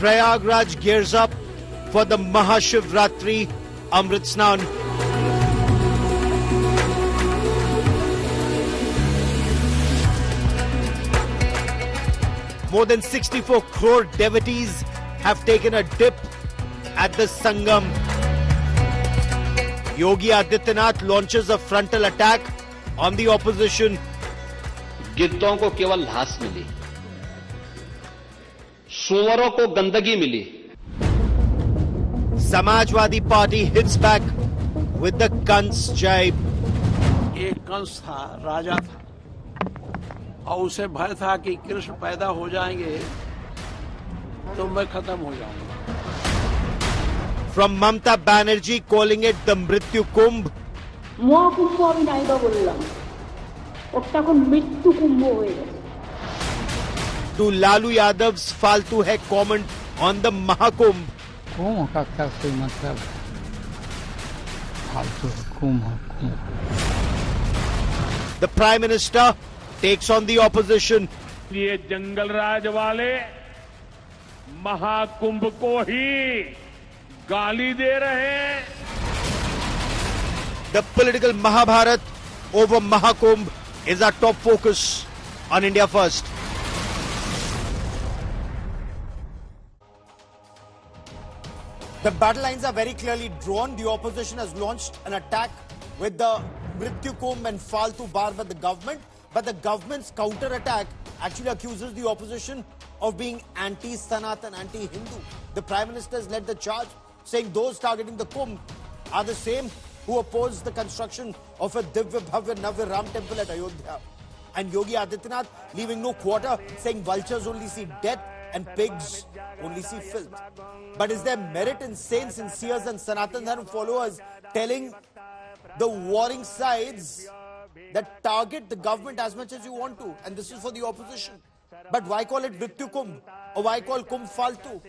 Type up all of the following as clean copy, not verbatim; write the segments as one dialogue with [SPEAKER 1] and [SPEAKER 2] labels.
[SPEAKER 1] Prayagraj gears up for the Mahashivratri Amrit Snan. More than 64 crore devotees have taken a dip at the Sangam. Yogi Adityanath launches a frontal attack on the opposition.
[SPEAKER 2] गिद्धों को केवल घास मिली, सुअरों को गंदगी मिली.
[SPEAKER 1] Samajwadi Party hits back with the Kans jibe.
[SPEAKER 3] एक कंस था, राजा था, और उसे भय था कि कृष्ण पैदा हो जाएंगे तो मैं खत्म हो जाऊंगा.
[SPEAKER 1] From Mamata Banerjee calling it the Mrityu Kumbh.
[SPEAKER 4] Maha Kumbh আমি নাইবা বললাম, ওটা এখন মৃত্যু কুম্ভ হয়ে গেছে.
[SPEAKER 1] To Lalu Yadav's faltu hai comment on the Mahakumbh.
[SPEAKER 5] कुंभ का क्या कोई मतलब है? फालतू कुंभ.
[SPEAKER 1] The Prime Minister takes on the opposition.
[SPEAKER 6] ये जंगल राज वाले महाकुंभ को ही गाली दे रहे हैं.
[SPEAKER 1] The political Mahabharat over Mahakumbh is our top focus on India First. The battle lines are very clearly drawn. The opposition has launched an attack with the Mrityu Kumbh and Faltu bar by the government. But the government's counter-attack actually accuses the opposition of being anti-Sanatan, anti-Hindu. The Prime Minister has led the charge, saying those targeting the Kumbh are the same who oppose the construction of a Divya Bhavya Navya Ram temple at Ayodhya. And Yogi Adityanath leaving no quarter, saying vultures only see death and pigs only see filth. But is there merit in sane, sincere and Sanatan Dharma followers telling the warring sides that target the government as much as you want to? And this is for the opposition. But why call it Mrityu Kumbh? Or why call Kumbh Faltu?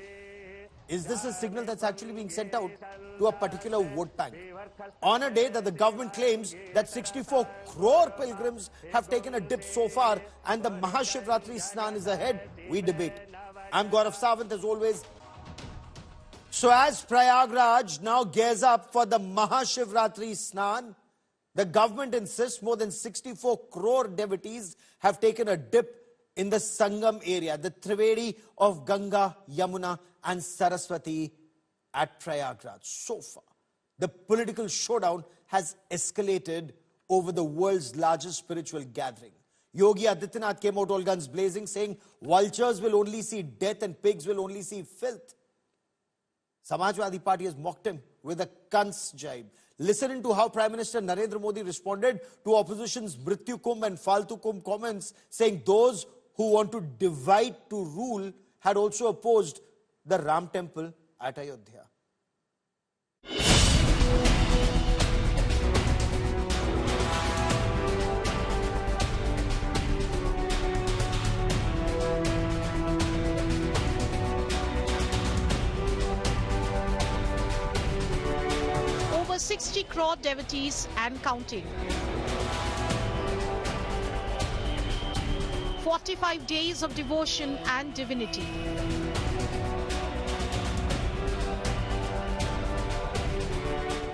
[SPEAKER 1] Is this a signal that's actually being sent out to a particular vote bank? On a day that the government claims that 64 crore pilgrims have taken a dip so far and the Mahashivratri Snan is ahead, we debate. I'm Gaurav Sawant as always. So as Prayagraj now gears up for the Mahashivratri Snan, the government insists more than 64 crore devotees have taken a dip in the Sangam area, the Trivedi of Ganga, Yamuna and Saraswati at Prayagraj. So far, the political showdown has escalated over the world's largest spiritual gathering. Yogi Adityanath came out all guns blazing, saying vultures will only see death and pigs will only see filth. Samajwadi Party has mocked him with a Kans jibe. Listening to how Prime Minister Narendra Modi responded to opposition's Mrityu Kumbh and Faltu Kumbh comments, saying those who want to divide to rule had also opposed the Ram temple at Ayodhya.
[SPEAKER 7] Over 60 crore devotees and counting. 45 days of devotion and divinity.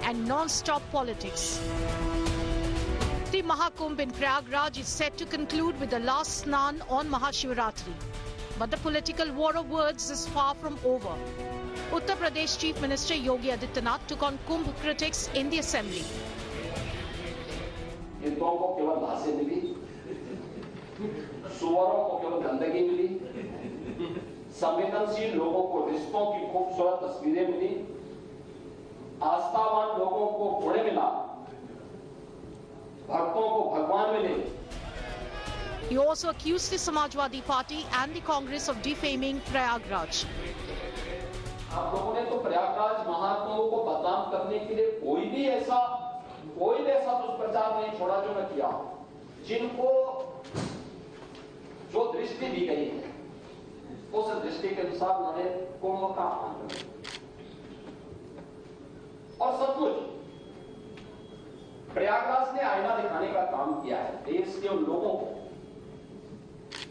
[SPEAKER 7] And non-stop politics. The Mahakumbh in Prayagraj is set to conclude with the last Snan on Mahashivratri. But the political war of words is far from over. Uttar Pradesh Chief Minister Yogi Adityanath took on Kumbh critics in the assembly.
[SPEAKER 2] सुअरों को केवल गंदगी मिली, संवेदनशील लोगों को रिश्तों की खूबसूरत तस्वीरें मिली, आस्थावान लोगों को घोड़े मिला, भक्तों को भगवान मिले.
[SPEAKER 7] He also accused the Samajwadi Party and the Congress of defaming Prayagraj.
[SPEAKER 2] आप लोगों ने तो प्रयागराज महाकुंभ को बदनाम करने के लिए कोई भी ऐसा दुष्प्रचार नहीं छोड़ा जो मैं किया. जिनको जो दृष्टि दी गई है उस दृष्टि के अनुसार उन्होंने कुंभ का आह्वान किया. और सचमुच प्रयागराज ने आईना दिखाने का काम किया है देश के उन लोगों को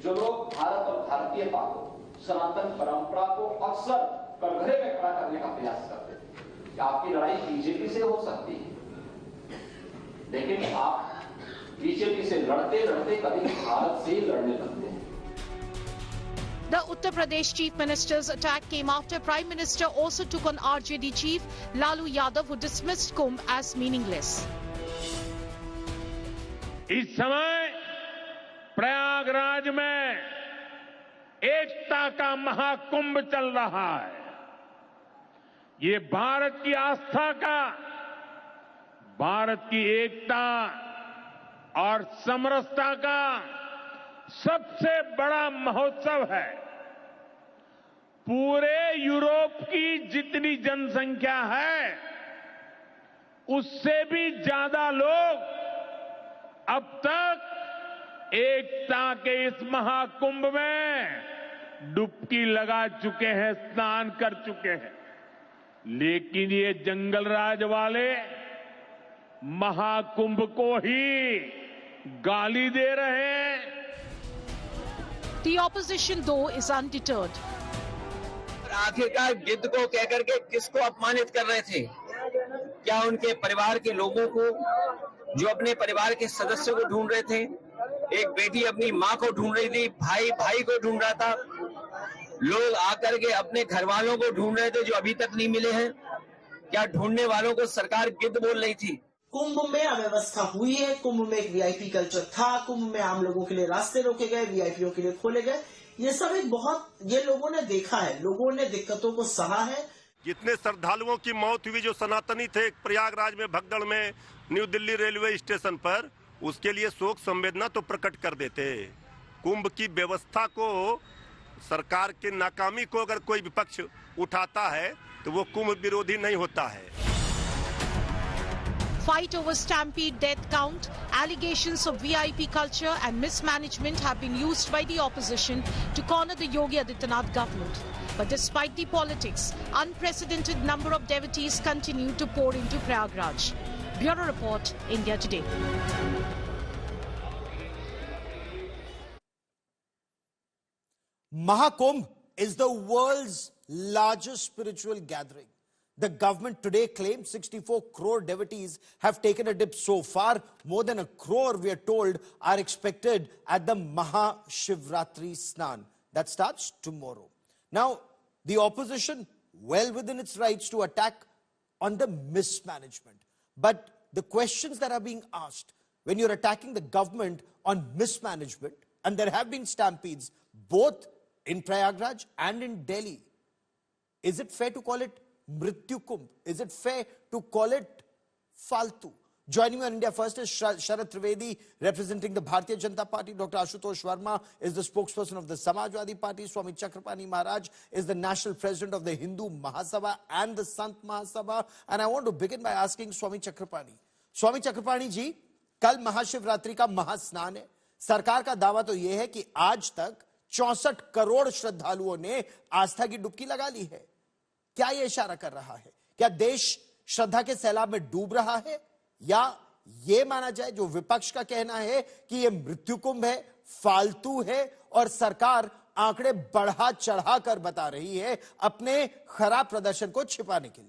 [SPEAKER 2] जो लोग भारत और भारतीयता को सनातन परंपरा को अक्सर कटघरे में खड़ा करने का प्रयास करते थे कि आपकी लड़ाई बीजेपी से हो सकती है, लेकिन आप बीजेपी से लड़ते लड़ते कभी भारत से लड़ने लगते हैं।
[SPEAKER 7] The Uttar Pradesh Chief Minister's attack came after Prime Minister also took on RJD Chief Lalu Yadav, who dismissed Kumbh as meaningless.
[SPEAKER 6] इस समय प्रयागराज में एकता का महाकुंभ चल रहा है। ये भारत की आस्था का, भारत की एकता और समरसता का सबसे बड़ा महोत्सव है। पूरे यूरोप की जितनी जनसंख्या है, उससे भी ज्यादा लोग अब तक एकता के इस महाकुंभ में डुबकी लगा चुके हैं, स्नान कर चुके हैं। लेकिन ये जंगल राज वाले महाकुंभ को ही गाली दे रहे हैं।
[SPEAKER 7] The opposition, though, is undeterred.
[SPEAKER 8] आखिरकार गिद्ध को कहकर के किसको अपमानित कर रहे थे? क्या उनके परिवार के लोगों को, जो अपने परिवार के सदस्यों को ढूंढ रहे थे? एक बेटी अपनी माँ को ढूंढ रही थी, भाई भाई को ढूंढ रहा था, लोग आकर के अपने घर वालों को ढूंढ रहे थे जो अभी तक नहीं मिले हैं। क्या ढूंढने वालों को सरकार गिद्ध बोल रही थी?
[SPEAKER 9] कुंभ में अव्यवस्था हुई है। कुंभ में एक वीआईपी कल्चर था। कुंभ में आम लोगों के लिए रास्ते रोके गए, वीआईपीओ के लिए खोले गए। ये सब एक बहुत, ये लोगों ने देखा है, लोगों ने दिक्कतों को सहा है।
[SPEAKER 10] जितने श्रद्धालुओं की मौत हुई जो सनातनी थे प्रयागराज में, भगदड़ में, न्यू दिल्ली रेलवे स्टेशन पर, उसके लिए शोक संवेदना तो प्रकट कर देते। कुंभ की व्यवस्था को, सरकार के नाकामी को अगर कोई विपक्ष उठाता है तो वो कुंभ विरोधी नहीं होता है।
[SPEAKER 7] Fight over stampede death count, allegations of VIP culture and mismanagement have been used by the opposition to corner the Yogi Adityanath government. But despite the politics, unprecedented number of devotees continue to pour into Prayagraj. Bureau Report, India Today.
[SPEAKER 1] Mahakumbh is the world's largest spiritual gathering. The government today claims 64 crore devotees have taken a dip so far. More than a crore, we are told, are expected at the Mahashivratri Snan. That starts tomorrow. Now, the opposition, well within its rights to attack on the mismanagement. But the questions that are being asked when you're attacking the government on mismanagement, and there have been stampedes both in Prayagraj and in Delhi, is it fair to call it Mrityu Kumbh? Is it fair to call it Faltu? Joining me on India First is Sharad Trivedi, representing the Bharatiya Janata Party. Dr. Ashutosh Verma is the spokesperson of the Samajwadi Party. Swami Chakrapani Maharaj is the national president of the Hindu Mahasabha and the Sant Mahasabha. And I want to begin by asking Swami Chakrapani. Swami Chakrapani ji, कल महाशिवरात्रि का महास्नान है। सरकार का दावा तो यह है कि आज तक 64 करोड़ श्रद्धालुओं ने आस्था की डुबकी लगा ली है। क्या यह इशारा कर रहा है? क्या देश श्रद्धा के सैलाब में डूब रहा है, या यह माना जाए जो विपक्ष का कहना है कि यह मृत्यु कुंभ है, फालतू है और सरकार आंकड़े बढ़ा चढ़ा कर बता रही है अपने खराब प्रदर्शन को छिपाने के लिए?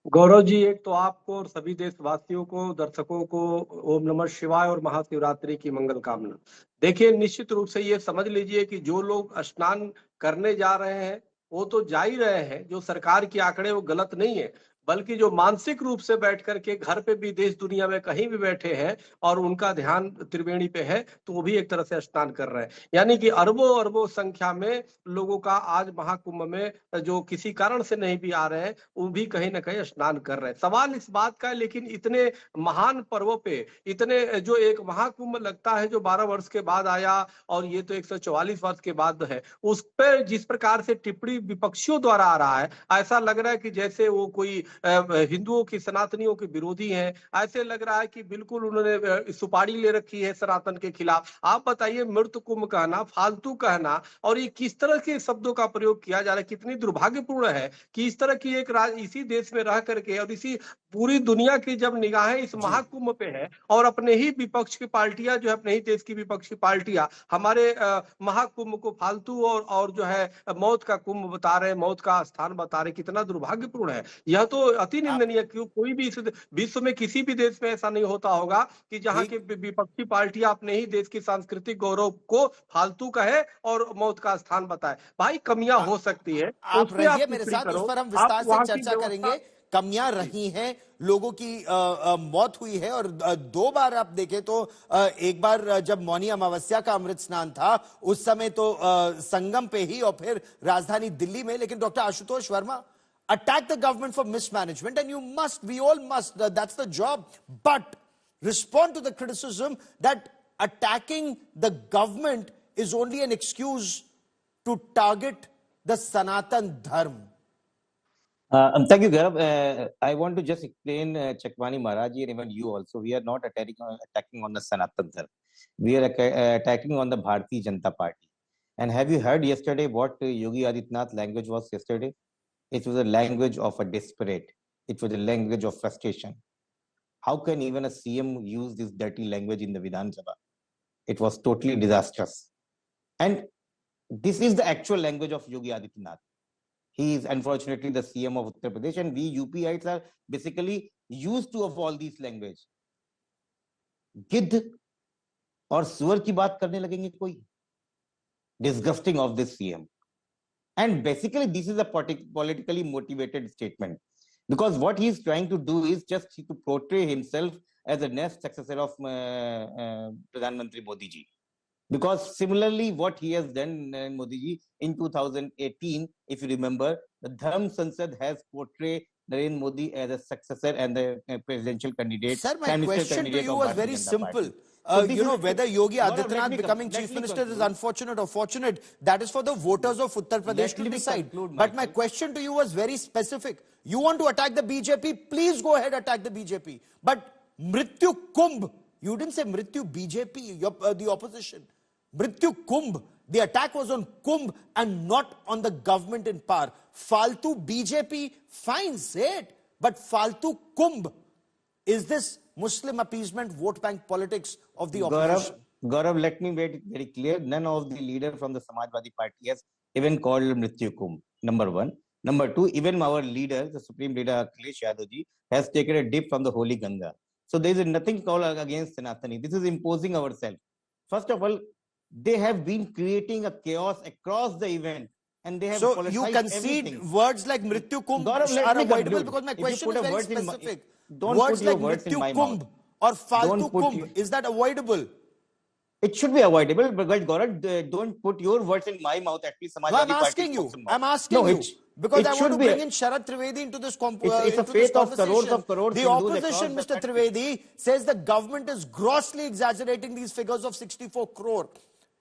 [SPEAKER 11] गौरव जी, एक तो आपको और सभी देशवासियों को, दर्शकों को ओम नमः शिवाय और महाशिवरात्रि की मंगल कामना। देखिए, निश्चित रूप से ये समझ लीजिए कि जो लोग स्नान करने जा रहे हैं वो तो जा ही रहे हैं। जो सरकार के आंकड़े वो गलत नहीं है, बल्कि जो मानसिक रूप से बैठ करके घर पे भी, देश दुनिया में कहीं भी बैठे हैं और उनका ध्यान त्रिवेणी पे है, तो वो भी एक तरह से स्नान कर रहे हैं। यानी कि अरबों अरबों संख्या में लोगों का आज महाकुंभ में जो किसी कारण से नहीं भी आ रहे हैं, वो भी कहीं ना कहीं स्नान कर रहे हैं। सवाल इस बात का है, लेकिन इतने महान पर्वों पे, इतने जो एक महाकुंभ लगता है जो 12 वर्ष के बाद आया और ये तो 144 वर्ष के बाद है, उस पर जिस प्रकार से टिप्पणी विपक्षियों द्वारा आ रहा है, ऐसा लग रहा है कि जैसे वो कोई हिंदुओं की, सनातनियों के विरोधी हैं। ऐसे लग रहा है कि बिल्कुल उन्होंने सुपारी ले रखी है सनातन के खिलाफ। आप बताइए, मृत कुंभ कहना, फालतू कहना, और ये किस तरह के शब्दों का प्रयोग किया जा रहा है। कितनी दुर्भाग्यपूर्ण है कि इस तरह की एक इसी देश में रह करके और इसी पूरी दुनिया की जब निगाहें इस महाकुंभ पे है और अपने ही विपक्ष की पार्टियां जो है, अपने ही देश की विपक्ष की पार्टियां हमारे महाकुंभ को फालतू और जो है मौत का कुंभ बता रहे, मौत का स्थान बता रहे। कितना दुर्भाग्यपूर्ण है। यह तो अति निंदनीय। क्यों कोई भी इस विश्व में किसी भी देश में ऐसा नहीं होता होगा कि जहां की विपक्षी पार्टियां अपने ही देश की सांस्कृतिक गौरव को फालतू कहे और मौत का स्थान बताए। भाई कमियां हो सकती है,
[SPEAKER 1] आप रहिए मेरे साथ, उस पर हम विस्तार से चर्चा करेंगे। कमियां रही हैं, लोगों की मौत हुई है, और दो बार आप देखें तो एक बार जब मौनी अमावस्या का अमृत स्नान था उस समय तो संगम पे ही, और फिर राजधानी दिल्ली में। लेकिन doctor Ashutosh Verma, attack the government for mismanagement, and you must, we all must, that's the job, but respond to the criticism that attacking the government is only an excuse to target the Sanatan Dharma.
[SPEAKER 12] Thank you, Gaurav. I want to just explain, Chakwani Maharaj, and even you also, we are not attacking on the Sanatan Dharma. We are attacking on the Bharatiya Janata Party. And have you heard yesterday what Yogi Adityanath's language was yesterday? It was a language of a desperate. It was a language of frustration. How can even a CM use this dirty language in the Vidhan Sabha? It was totally disastrous. And this is the actual language of Yogi Adityanath. He is unfortunately the CM of Uttar Pradesh, and we UPites are basically used to of all these language. गिद्ध और सुअर की बात करने लगेंगे कोई? Disgusting of this CM. And basically, this is a politically motivated statement, because what he is trying to do is just to portray himself as the next successor of Pradhan Mantri Modi ji. Because similarly, what he has done, Modi ji, in 2018, if you remember, the Dharm Sansad has portrayed Narendra Modi as a successor and the presidential candidate.
[SPEAKER 1] Sir, my question to you was very simple. You know, whether Yogi Adityanath becoming chief minister is unfortunate or fortunate, that is for the voters of Uttar Pradesh to decide. But my question to you was very specific. You want to attack the BJP? Please go ahead, attack the BJP. But Mrityu Kumbh, you didn't say Mrityu BJP, the opposition. Mrityu Kumbh, the attack was on Kumbh and not on the government in power. Faltu BJP, fine, say it. But Faltu Kumbh, is this Muslim appeasement, vote bank politics of the opposition?
[SPEAKER 12] Gaurav, let me make it very clear. None of the leaders from the Samajwadi Party has even called Mrityu Kumbh, number one. Number two, even our leader, the Supreme Leader Akhilesh Yadav ji, has taken a dip from the Holy Ganga. So there is nothing called against Sanatani. This is imposing ourselves. First of all, they have been creating a chaos across the event. And they have
[SPEAKER 1] so you concede everything. Words like Mrityu Kumbh are avoidable, because my question is very specific. Words like Mrityu Kumbh or Faltu Kumbh, is that avoidable?
[SPEAKER 12] It should be avoidable, but Gaurav, don't put your words in my mouth. At least Samajwadi
[SPEAKER 1] I'm asking you. I'm asking you. Because I want to bring in Sharad Trivedi into this conversation.
[SPEAKER 12] It's a fate of crores.
[SPEAKER 1] The opposition, Mr. Trivedi, says the government is grossly exaggerating these figures of 64 crore.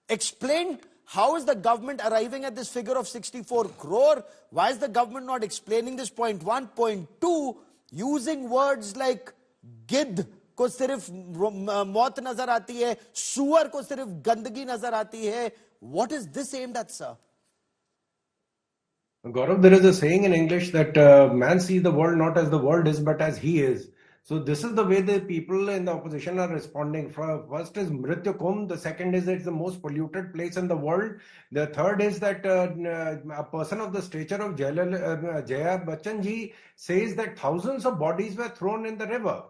[SPEAKER 1] Explain, how is the government arriving at this figure of 64 crore? Why is the government not explaining this? Point one. Point two, using words like गिद्ध को सिर्फ मौत नजर आती है, सुअर को सिर्फ गंदगी नजर आती है. What is this aimed at, sir?
[SPEAKER 13] Gaurav, there is a saying in English that man sees the world not as the world is, but as he is. So this is the way the people in the opposition are responding. First is Mrityu Kumbh. The second is it's the most polluted place in the world. The third is that a person of the stature of Jaya Bachchan ji says that thousands of bodies were thrown in the river.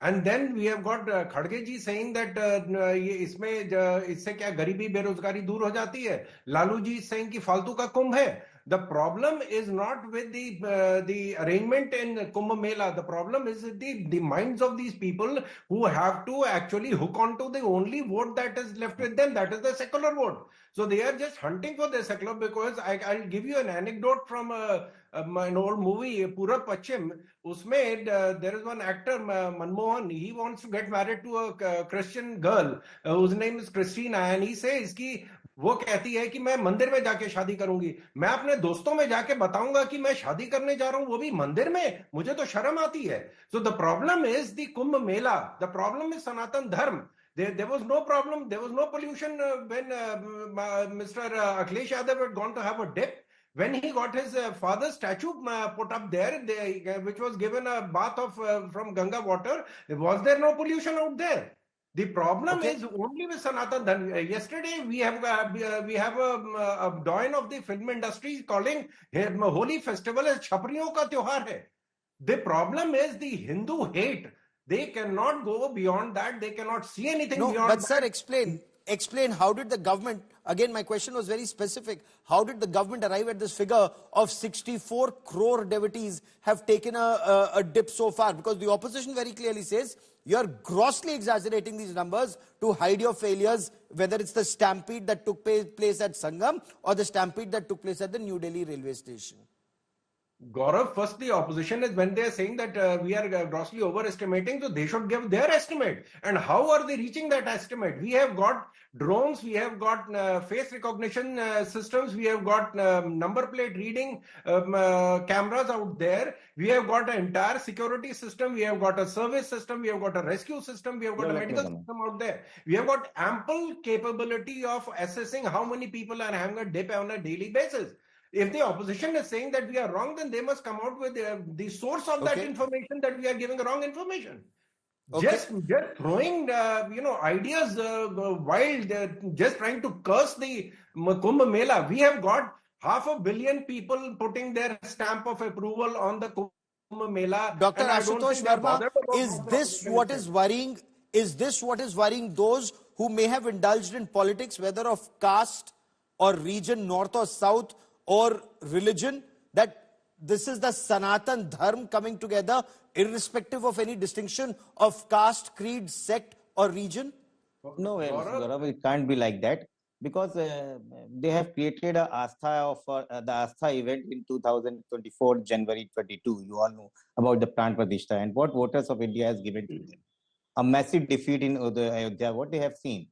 [SPEAKER 13] And then we have got Khadge ji saying that इसमें इससे क्या गरीबी बेरोजगारी दूर हो जाती है. Lalu ji is saying कि फालतू का कुंभ है. The problem is not with the arrangement in Kumbh Mela. The problem is the minds of these people who have to actually hook onto the only vote that is left with them. That is the secular vote. So they are just hunting for the secular, because I'll give you an anecdote from an old movie, Purab Pachim. Usme there is one actor, Manmohan. He wants to get married to a Christian girl whose name is Christina, and he says कि वो कहती है कि मैं मंदिर में जाके शादी करूंगी, मैं अपने दोस्तों में जाके बताऊंगा कि मैं शादी करने जा रहा हूं, वो भी मंदिर में, मुझे तो शर्म आती है। So the problem is the Kumbh Mela, the problem is Sanatan Dharma. There was no problem, there was no pollution when Mr. Akhilesh Yadav had gone to have a dip. When he got his father's statue put up there, which was given a bath of from Ganga water, was there no pollution out there? The problem is only with Sanatan Dharma. Yesterday we have a doyen of the film industry calling Holi festival as Chhapriyon ka tyohar hai. The problem is the Hindu hate. They cannot go beyond that. They cannot see anything beyond
[SPEAKER 1] but
[SPEAKER 13] that.
[SPEAKER 1] sir, explain how did the government, again my question was very specific, how did the government arrive at this figure of 64 crore devotees have taken a dip so far? Because the opposition very clearly says you're grossly exaggerating these numbers to hide your failures, whether it's the stampede that took place at Sangam or the stampede that took place at the New Delhi railway station.
[SPEAKER 13] Gaurav, first the opposition is when they are saying that we are grossly overestimating, so they should give their estimate. And how are they reaching that estimate? We have got drones, we have got face recognition systems, we have got number plate reading cameras out there, we have got an entire security system, we have got a service system, we have got a rescue system, we have got a medical system out there. We have got ample capability of assessing how many people are having a dip on a daily basis. If the opposition is saying that we are wrong, then they must come out with the source of that information that we are giving wrong information. Just throwing ideas wild, just trying to curse the Kumbh Mela. We have got 500 million people putting their stamp of approval on the Kumbh Mela.
[SPEAKER 1] Dr. Ashutosh Verma, is this what is worrying? Is this what is worrying those who may have indulged in politics, whether of caste or region, north or south, or religion, that this is the Sanatan Dharma coming together irrespective of any distinction of caste, creed, sect or region?
[SPEAKER 12] No, Gaurav, it can't be like that, because they have created a Astha of the Astha event in 2024, January 22. You all know about the Pran Pratishtha and what voters of India has given to them. A massive defeat in Ayodhya, what they have seen.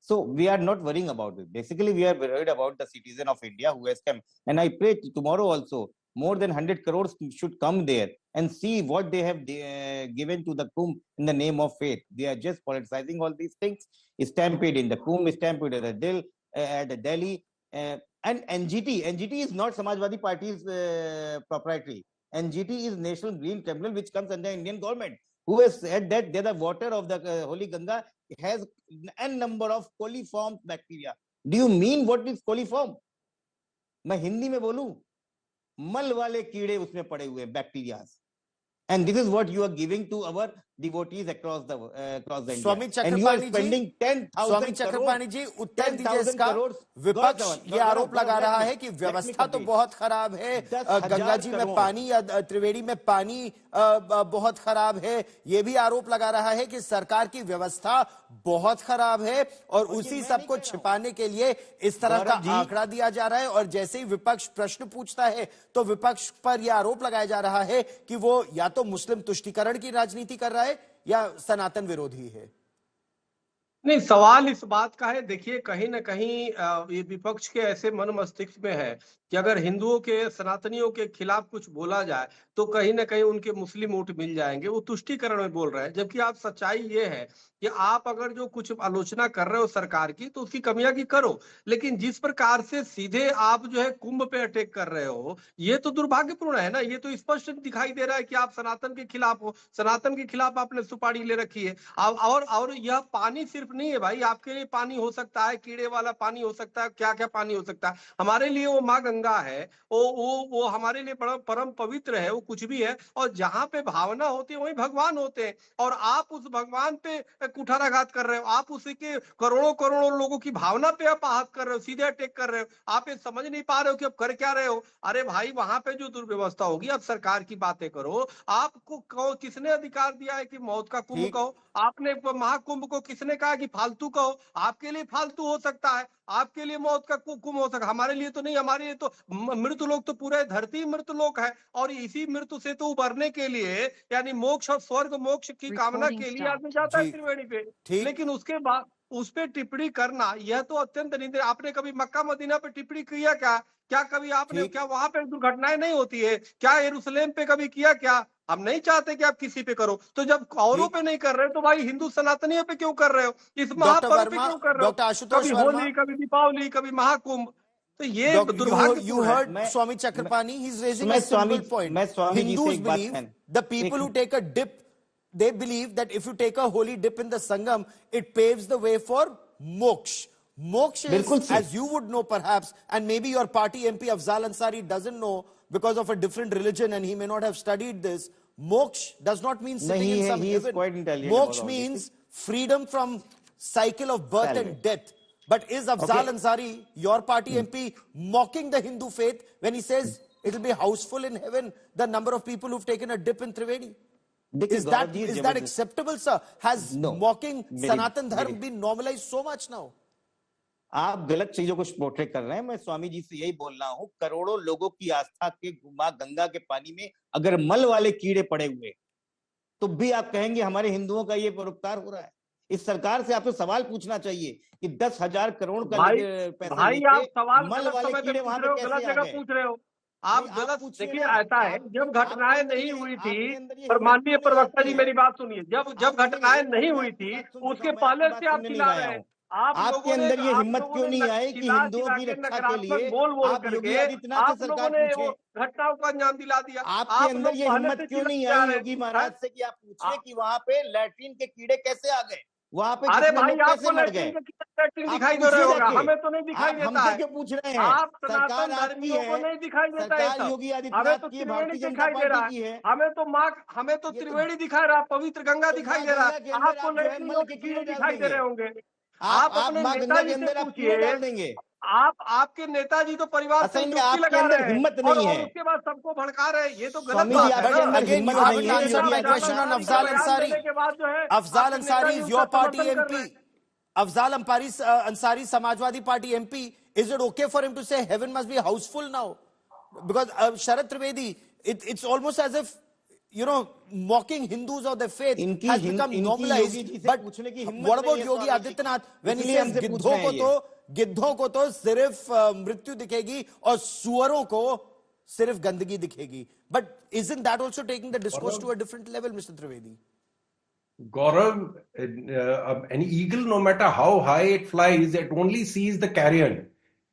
[SPEAKER 12] So we are not worrying about it. Basically, we are worried about the citizen of India who has come. And I pray tomorrow also, more than 100 crores should come there and see what they have given to the Kumbh in the name of faith. They are just politicizing all these things. Stampede in the Kumbh, stampede at the Delhi. And NGT is not Samajwadi Party's proprietary. NGT is National Green Tribunal, which comes under Indian government, who has said that the water of the Holy Ganga has n number of coliform bacteria. Do you mean what is coliform? मैं हिंदी में बोलूं, मल वाले कीड़े उसमें पड़े हुए bacterias. And this is what you are giving to our devotees across the
[SPEAKER 1] Swami
[SPEAKER 12] India. And you are spending 10,000
[SPEAKER 1] Swami Chakrapani ji, उत्तर दीजिए इसका. विपक्ष ये आरोप लगा रहा है कि व्यवस्था तो बहुत खराब है, गंगा जी में पानी या त्रिवेणी में पानी बहुत खराब है. ये भी आरोप लगा रहा है कि सरकार की व्यवस्था बहुत खराब है और उसी सबको छिपाने के लिए इस तरह का आंकड़ा दिया जा रहा है. और जैसे ही विपक्ष प्रश्न पूछता है तो विपक्ष पर यह आरोप लगाया जा रहा है कि वो या तो मुस्लिम तुष्टीकरण की राजनीति कर रहा है या सनातन विरोधी है.
[SPEAKER 11] नहीं, सवाल इस बात का है, देखिए कहीं ना कहीं ये विपक्ष के ऐसे मन मस्तिष्क में है कि अगर हिंदुओं के, सनातनियों के खिलाफ कुछ बोला जाए तो कहीं ना कहीं उनके मुस्लिम वोट मिल जाएंगे. वो तुष्टीकरण में बोल रहे हैं, जबकि आप सच्चाई ये है कि आप अगर जो कुछ आलोचना कर रहे हो सरकार की तो उसकी कमियां की करो, लेकिन जिस प्रकार से सीधे आप जो है कुंभ पे अटैक कर रहे हो, ये तो दुर्भाग्यपूर्ण है ना. ये तो स्पष्ट दिखाई दे रहा है कि आप सनातन के खिलाफ हो, सनातन के खिलाफ आपने सुपारी ले रखी है. और यह पानी सिर्फ नहीं है भाई, आपके लिए पानी हो सकता है, कीड़े वाला पानी हो सकता है, क्या क्या पानी हो सकता है. हमारे लिए वो माँ गंगा है, वो हमारे लिए बड़ा परम पवित्र है, वो कुछ भी है. और जहां पे भावना होती है वहीं भगवान होते हैं. और आप उस भगवान पे कुठाराघात कर रहे हो, आप उसी के करोड़ों लोगों की भावना पे आप आहत कर रहे हो, सीधे अटैक कर रहे हो. आप ये समझ नहीं पा रहे हो कि आप कर क्या रहे हो. अरे भाई, वहां पे जो दुर्व्यवस्था होगी, आप सरकार की बातें करो. आपको किसने अधिकार दिया है कि मौत का कुंभ कहो? आपने महाकुंभ को किसने कहा कि फालतू कहो? आपके लिए फालतू हो सकता है, आपके लिए मौत का कुंभ हो सकता है, हमारे लिए तो नहीं. हमारे लिए तो मृत्यु लोक तो पूरे धरती मृत्यु लोक है. और इसी मृत्यु से तो उबरने के लिए, यानी मोक्ष और स्वर्ग मोक्ष की कामना के लिए आदमी जाता है त्रिवेणी पे. लेकिन उसके बाद उस पे टिप्पणी करना यह तो अत्यंत निंदनीय। आपने कभी मक्का मदीना पे टिप्पणी किया क्या? क्या कभी आपने, क्या वहां पे दुर्घटनाएं नहीं होती है क्या? यरूशलेम पे कभी किया क्या? हम नहीं चाहते कि आप किसी पे करो, तो जब औरों पे नहीं कर रहे हो तो भाई हिंदू सनातनियों पे क्यों कर रहे हो? इस महापर्व पे क्यों कर रहे हो?
[SPEAKER 1] डॉक्टर आशुतोष
[SPEAKER 11] कभी होली, कभी दीपावली, कभी महाकुंभ। तो ये
[SPEAKER 1] you heard Swami Chakrapani, he's raising a simple point. Hindus believe the people who take a dip, they believe that if you take a holy dip in the Sangam, it paves the way for moksha. Moksha is, as you would know perhaps, and maybe your party MP Afzal Ansari doesn't know because of a different religion and he may not have studied this. Moksha does not mean sitting in some heaven. Moksha means freedom from cycle of birth and death. But is Afzal Ansari, your party MP, mocking the Hindu faith when he says it will be houseful in heaven, the number of people who've taken a dip in Trivedi? Is that acceptable, sir? Has mocking Sanatan Dharma been normalized so much now?
[SPEAKER 12] आप गलत चीजों को portray कर रहे हैं। मैं स्वामी जी से यही बोल रहा हूँ, करोड़ों लोगों की आस्था के मां गंगा के पानी में अगर मल वाले कीड़े पड़े हुए तो भी आप कहेंगे हमारे हिंदुओं का ये परोपकार हो रहा है। इस सरकार से आपको सवाल पूछना चाहिए कि 10,000 करोड़ का पैसा
[SPEAKER 11] भाई आप सवाल
[SPEAKER 12] मल वाले कीड़े वहां पे
[SPEAKER 11] गलत जगह पूछ रहे हो। आप गलत, देखिए ऐसा है, जब घटनाएं नहीं हुई थी, और माननीय प्रवक्ता जी मेरी बात सुनिए, जब घटनाएं नहीं हुई थी उसके पहले से आप चिल्ला रहे हैं।
[SPEAKER 12] आपके अंदर ये हिम्मत क्यों नहीं आई कि हिंदुओं की रक्षा के लिए आप योगी आदित्यनाथ से सरकार पूछे?
[SPEAKER 11] घटनाओं को अंजाम दिला दिया।
[SPEAKER 12] आपके अंदर ये हिम्मत क्यों नहीं आई योगी महाराज से कि आप पूछे कि वहां पे लैट्रिन के कीड़े कैसे आ गए, वहां पे
[SPEAKER 11] अरे भाई आपको लैट्रिन दिखाई दे रहा होगा, हमें तो नहीं दिखाई देता है।
[SPEAKER 12] क्यों पूछ रहे हैं?
[SPEAKER 11] आप सनातन धर्मियों को नहीं दिखाई देता है,
[SPEAKER 12] योगी
[SPEAKER 11] हमें
[SPEAKER 12] आदित्यनाथ
[SPEAKER 11] तो
[SPEAKER 12] की
[SPEAKER 11] त्रिवेणी
[SPEAKER 12] भारतीय जनता
[SPEAKER 11] दिखाई दे रहा
[SPEAKER 12] पार्टी की
[SPEAKER 11] है,
[SPEAKER 12] है।
[SPEAKER 11] हमें तो त्रिवेणी दिखाई रहा, पवित्र गंगा दिखाई दे रहा है, आपको लैट्रिन के कीड़े दिखाई दे रहे होंगे। आप अपने नेताजी से पूछिए, आपके नेताजी तो परिवार से डुबकी लगा रहे हैं
[SPEAKER 12] हिम्मत
[SPEAKER 11] और
[SPEAKER 12] नहीं है,
[SPEAKER 11] उसके बाद सबको भड़का रहे हैं, ये तो गलत बात है।
[SPEAKER 1] Afzal Ansari is your party MP. Afzal Ansari, Samajwadi Party MP. Is it okay for him to say heaven must be houseful now? Because Sharad Trivedi, it's almost as if, you know, mocking Hindus or their faith has become normalized. But what about Yogi Adityanath when he says गिद्धों को तो सिर्फ मृत्यु दिखेगी और सुअरों को सिर्फ गंदगी दिखेगी? But isn't that also taking the discourse to a different level, Mr. Trivedi?
[SPEAKER 13] Gaurav, an eagle, no matter how high it flies, it only sees the carrion.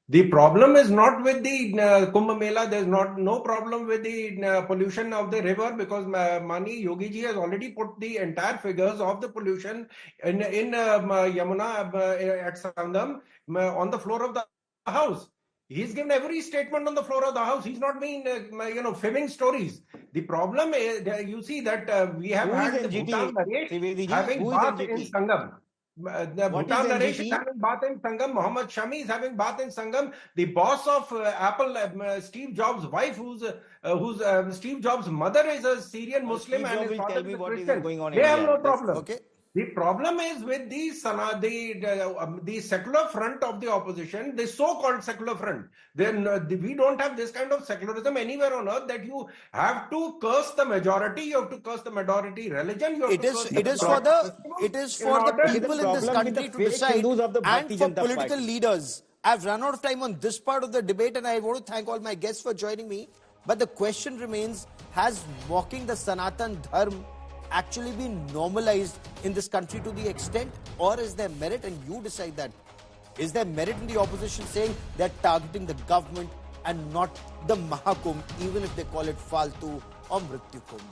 [SPEAKER 13] The problem is not with the Kumbh Mela. There's no problem with the pollution of the river, because Mani Yogi ji has already put the entire figures of the pollution in Yamuna at Sangam on the floor of the house. He's given every statement on the floor of the house. He's not been, fibbing stories. The problem is, you see that we have had Bhutan Naresh having bath in Sangam. Bhutan Naresh is having bath in Sangam. Mohammed Shami is having bath in Sangam. The boss of Apple, Steve Jobs' wife, who's Steve Jobs' mother is a Syrian Muslim and his father is a Christian. They have no problem.
[SPEAKER 1] Okay.
[SPEAKER 13] The problem is with the secular front of the opposition, the so-called secular front. Then we don't have this kind of secularism anywhere on earth, that you have to curse the majority, you have to curse the minority religion.
[SPEAKER 1] It is for the people in this country to decide, and for political leaders. I've run out of time on this part of the debate, and I want to thank all my guests for joining me. But the question remains: has mocking the Sanatan Dharma actually been normalized in this country to the extent, or is there merit? And you decide that. Is there merit in the opposition saying they're targeting the government and not the Mahakumbh, even if they call it Faltu or Mrityu Kumbh?